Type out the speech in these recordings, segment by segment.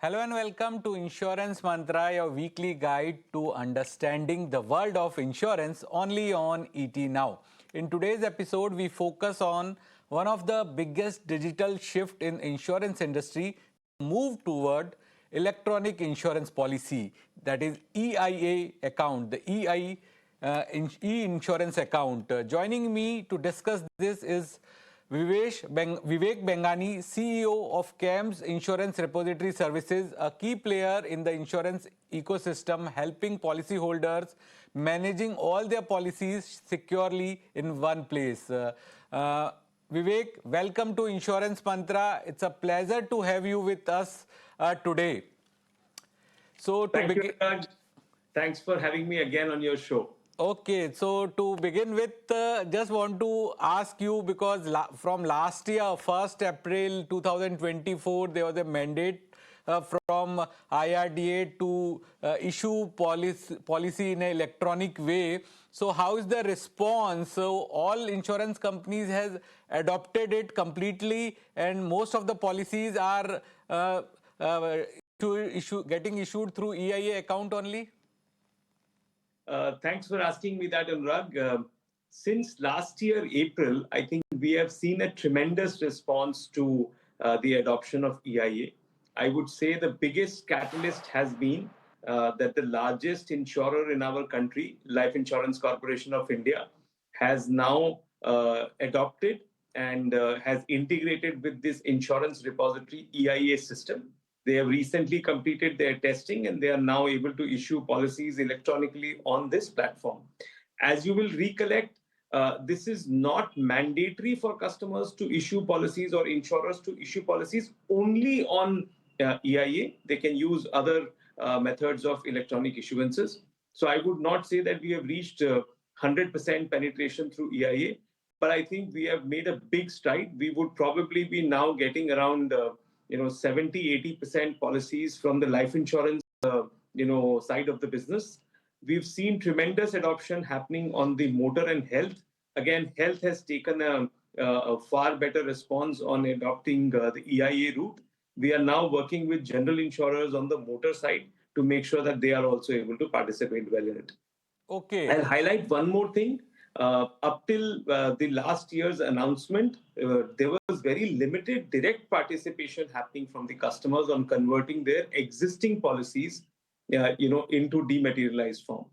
Hello and welcome to Insurance Mantra, your weekly guide to understanding the world of insurance only on ET Now. In today's episode, we focus on one of the biggest digital shift in insurance industry, move toward electronic insurance policy, that is EIA account, the e-insurance account. Joining me to discuss this is Vivek Bengani, CEO of CAMS Insurance Repository Services, a key player in the insurance ecosystem, helping policyholders managing all their policies securely in one place. Vivek, welcome to Insurance Mantra. It's a pleasure to have you with us today. So to begin, Raj. Thanks for having me again on your show. Okay, so to begin with, just want to ask you, because from last year, 1st April 2024, there was a mandate from IRDA to issue policy in an electronic way. So how is the response? So all insurance companies has adopted it completely, and most of the policies are getting issued through e-IA account only? Thanks for asking me that, Anurag. Since last year, April, I think we have seen a tremendous response to the adoption of e-IA. I would say the biggest catalyst has been that the largest insurer in our country, Life Insurance Corporation of India, has now adopted and has integrated with this insurance repository e-IA system. They have recently completed their testing and they are now able to issue policies electronically on this platform. As you will recollect, this is not mandatory for customers to issue policies or insurers to issue policies only on e-IA. They can use other methods of electronic issuances. So I would not say that we have reached 100% penetration through e-IA, but I think we have made a big stride. We would probably be now getting around 70-80% policies from the life insurance side of the business. We've seen tremendous adoption happening on the motor and health. Again, health has taken a far better response on adopting the e-IA route. We are now working with general insurers on the motor side to make sure that they are also able to participate well in it. Okay. I'll highlight one more thing. Up till the last year's announcement, there was very limited direct participation happening from the customers on converting their existing policies, into dematerialized form.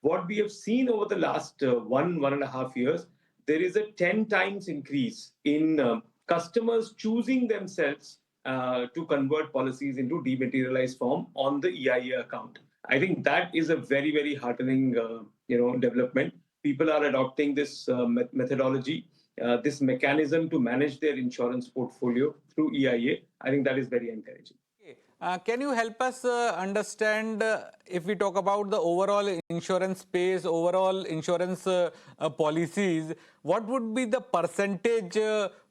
What we have seen over the last 1.5 years, there is a 10 times increase in customers choosing themselves to convert policies into dematerialized form on the e-IA account. I think that is a very, very heartening, development. People are adopting this methodology, this mechanism to manage their insurance portfolio through e-IA. I think that is very encouraging. Can you help us understand, if we talk about the overall insurance space, overall insurance policies, what would be the percentage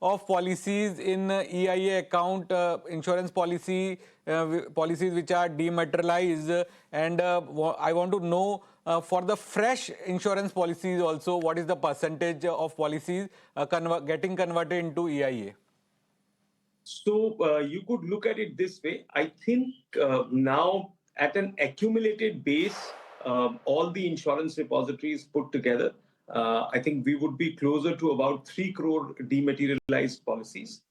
of policies in e-IA account, insurance policies which are dematerialized? And I want to know for the fresh insurance policies also, what is the percentage of policies getting converted into e-IA? So you could look at it this way. I think now at an accumulated base, all the insurance repositories put together, I think we would be closer to about 3 crore dematerialized policies.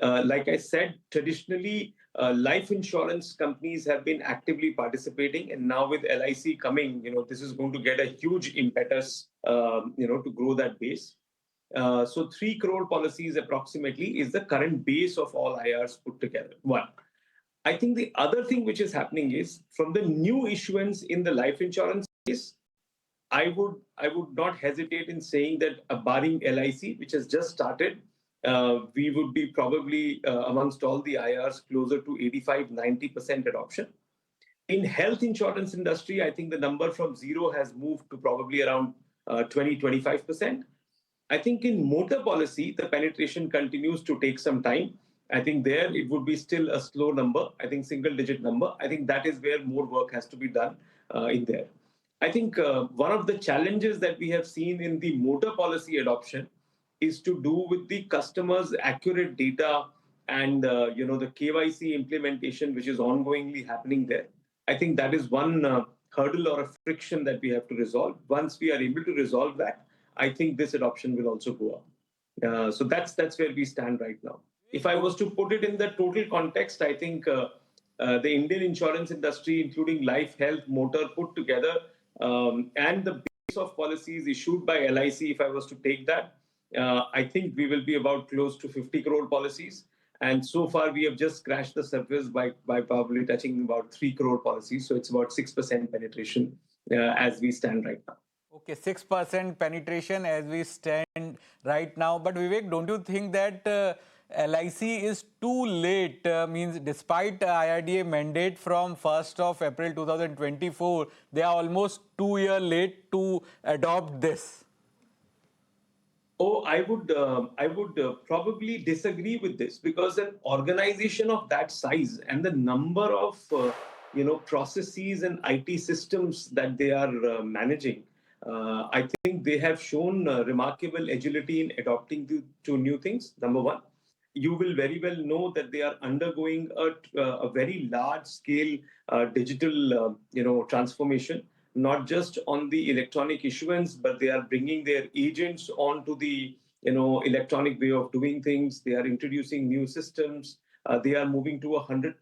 Like I said, traditionally, life insurance companies have been actively participating, and now with LIC coming, this is going to get a huge impetus, to grow that base. So 3 crore policies approximately is the current base of all IRs put together. One. I think the other thing which is happening is from the new issuance in the life insurance space, I would not hesitate in saying that barring LIC, which has just started, we would be probably amongst all the IRs closer to 85-90% adoption. In health insurance industry, I think the number from zero has moved to probably around 20-25%. I think in motor policy, the penetration continues to take some time. I think there it would be still a slow number. I think single-digit number. I think that is where more work has to be done in there. I think one of the challenges that we have seen in the motor policy adoption is to do with the customer's accurate data and the KYC implementation, which is ongoingly happening there. I think that is one hurdle or a friction that we have to resolve. Once we are able to resolve that, I think this adoption will also go up. So that's where we stand right now. If I was to put it in the total context, I think the Indian insurance industry, including life, health, motor put together, and the base of policies issued by LIC, if I was to take that, I think we will be about close to 50 crore policies. And so far, we have just scratched the surface by probably touching about 3 crore policies. So it's about 6% penetration as we stand right now. Okay, 6% penetration as we stand right now. But Vivek, don't you think that LIC is too late? Means despite IRDA mandate from 1st of April 2024, they are almost 2 years late to adopt this. Oh, I would probably disagree with this, because an organization of that size and the number of processes and IT systems that they are managing, I think they have shown remarkable agility in adopting to new things. Number one, you will very well know that they are undergoing a very large scale digital transformation, not just on the electronic issuance, but they are bringing their agents onto the electronic way of doing things. They are introducing new systems. They are moving to 100%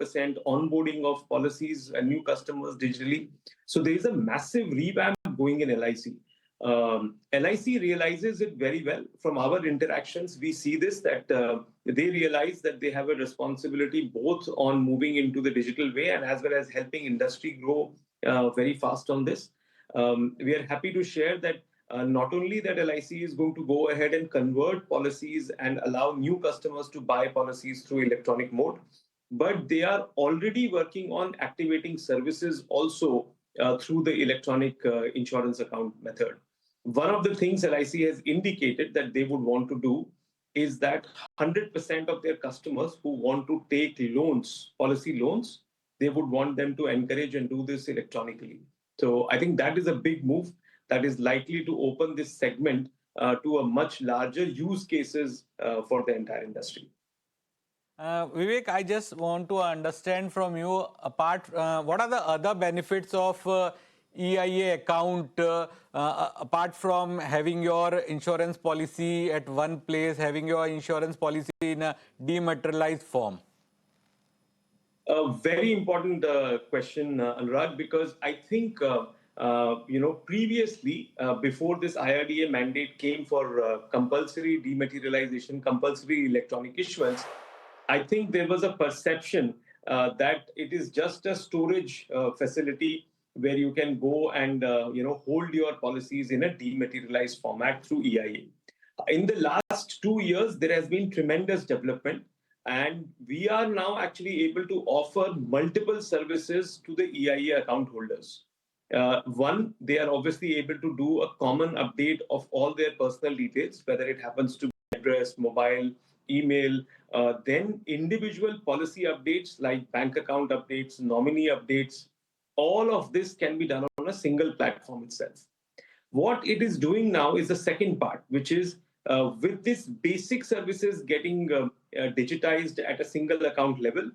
onboarding of policies and new customers digitally. So there is a massive revamp going in LIC. LIC realizes it very well. From our interactions, we see this, that they realize that they have a responsibility both on moving into the digital way and as well as helping industry grow very fast on this. We are happy to share that not only that LIC is going to go ahead and convert policies and allow new customers to buy policies through electronic mode, but they are already working on activating services also through the electronic insurance account method. One of the things LIC has indicated that they would want to do is that 100% of their customers who want to take loans, policy loans, they would want them to encourage and do this electronically. So I think that is a big move that is likely to open this segment to a much larger use cases for the entire industry. Vivek, I just want to understand from you, what are the other benefits of e-IA account apart from having your insurance policy at one place, having your insurance policy in a dematerialized form? A very important question, Anurag, because I think previously, before this IRDA mandate came for compulsory dematerialization, compulsory electronic issuance, I think there was a perception that it is just a storage facility where you can go and hold your policies in a dematerialized format through e-IA. In the last 2 years, there has been tremendous development, and we are now actually able to offer multiple services to the e-IA account holders. One, they are obviously able to do a common update of all their personal details, whether it happens to be address, mobile, email, then individual policy updates like bank account updates, nominee updates. All of this can be done on a single platform itself. What it is doing now is the second part, which is with this basic services getting digitized at a single account level,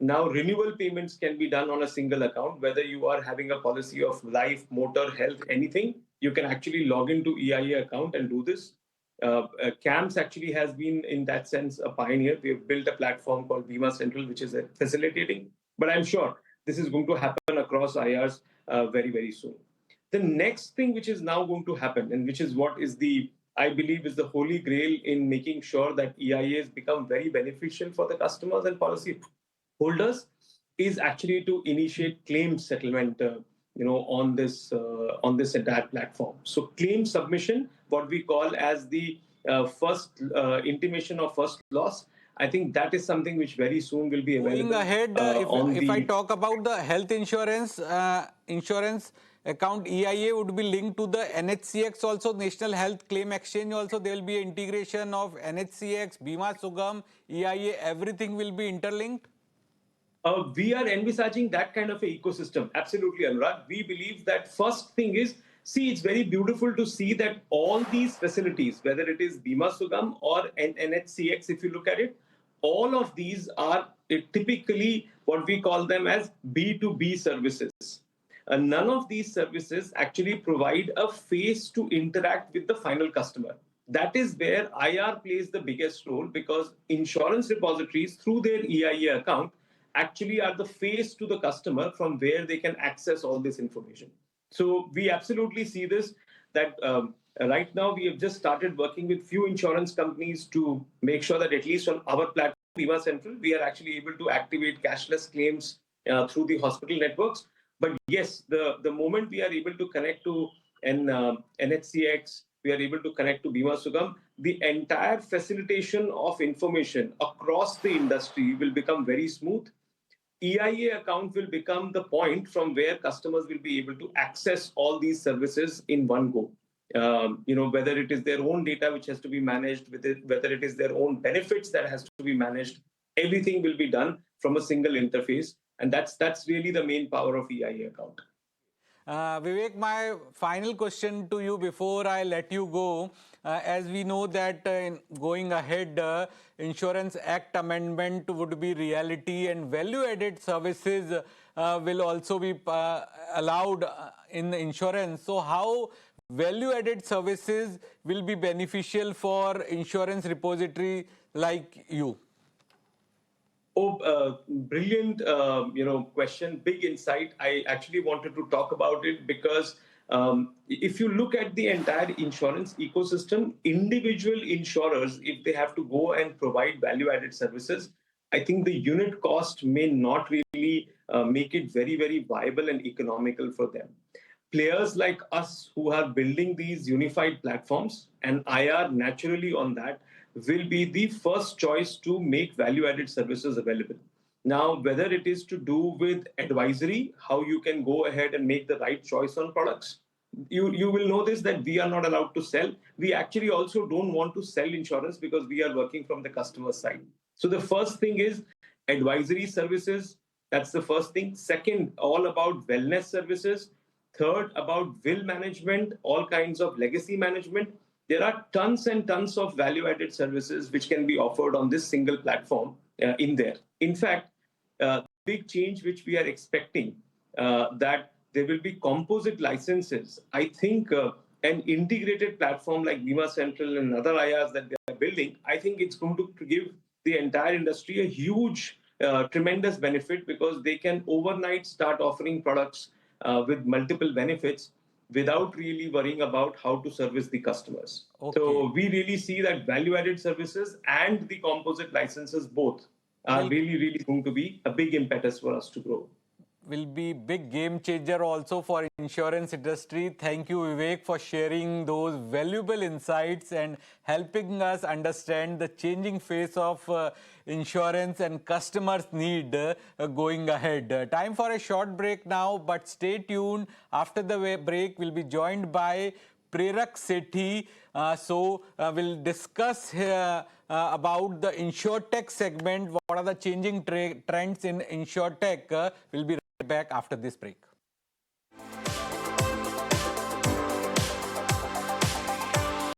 now renewal payments can be done on a single account. Whether you are having a policy of life, motor, health, anything, you can actually log into e-IA account and do this. CAMS actually has been, in that sense, a pioneer. We have built a platform called Bima Central, which is facilitating. But I'm sure this is going to happen across IRs very, very soon. The next thing which is now going to happen, and which is what is I believe is the holy grail in making sure that e-IAs become very beneficial for the customers and policy holders, is actually to initiate claim settlement on this entire platform. So claim submission, what we call as the first intimation of first loss, I think that is something which very soon will be available. Going ahead, if I talk about the health insurance account, e-IA would be linked to the NHCX also, National Health Claim Exchange also. There will be integration of NHCX, Bima Sugam, e-IA, everything will be interlinked. We are envisaging that kind of an ecosystem. Absolutely, Anurag. We believe that first thing is, see, it's very beautiful to see that all these facilities, whether it is Bima Sugam or NHCX, if you look at it, All of these are typically what we call them as B2B services. None of these services actually provide a face to interact with the final customer. That is where IR plays the biggest role, because insurance repositories, through their e-IA account, actually are the face to the customer from where they can access all this information. So we absolutely see this, that right now we have just started working with few insurance companies to make sure that at least on our platform, Bima Central, we are actually able to activate cashless claims through the hospital networks. But yes, the moment we are able to connect to NHCX, we are able to connect to Bima Sugam, the entire facilitation of information across the industry will become very smooth. e-IA account will become the point from where customers will be able to access all these services in one go. Whether it is their own data which has to be managed, whether it is their own benefits that has to be managed, everything will be done from a single interface, and that's really the main power of e-IA account. Vivek, my final question to you before I let you go, as we know that in going ahead, Insurance Act amendment would be reality and value-added services will also be allowed in insurance. So how value-added services will be beneficial for insurance repository like you? Oh, brilliant, question, big insight. I actually wanted to talk about it because if you look at the entire insurance ecosystem, individual insurers, if they have to go and provide value-added services, I think the unit cost may not really make it very, very viable and economical for them. Players like us who are building these unified platforms, and IR naturally on that, will be the first choice to make value added services available. Now, whether it is to do with advisory, how you can go ahead and make the right choice on products, you will notice that we are not allowed to sell. We actually also don't want to sell insurance because we are working from the customer side. So the first thing is advisory services. That's the first thing. Second, all about wellness services. Third, about will management, all kinds of legacy management. There are tons and tons of value added services which can be offered on this single platform in there. In fact, big change which we are expecting, that there will be composite licenses. I think an integrated platform like Bima Central and other IRs that they are building, I think it's going to give the entire industry a huge, tremendous benefit, because they can overnight start offering products with multiple benefits without really worrying about how to service the customers. Okay. So we really see that value-added services and the composite licenses both are Well, really, really going to be a big impetus for us to grow. will be big game changer also for insurance industry. Thank you, Vivek, for sharing those valuable insights and helping us understand the changing face of insurance and customers' need going ahead. Time for a short break now, but stay tuned. After the break, we'll be joined by Prerak Sethi. We'll discuss about the InsurTech segment. What are the changing trends in InsurTech? We'll be right back after this break.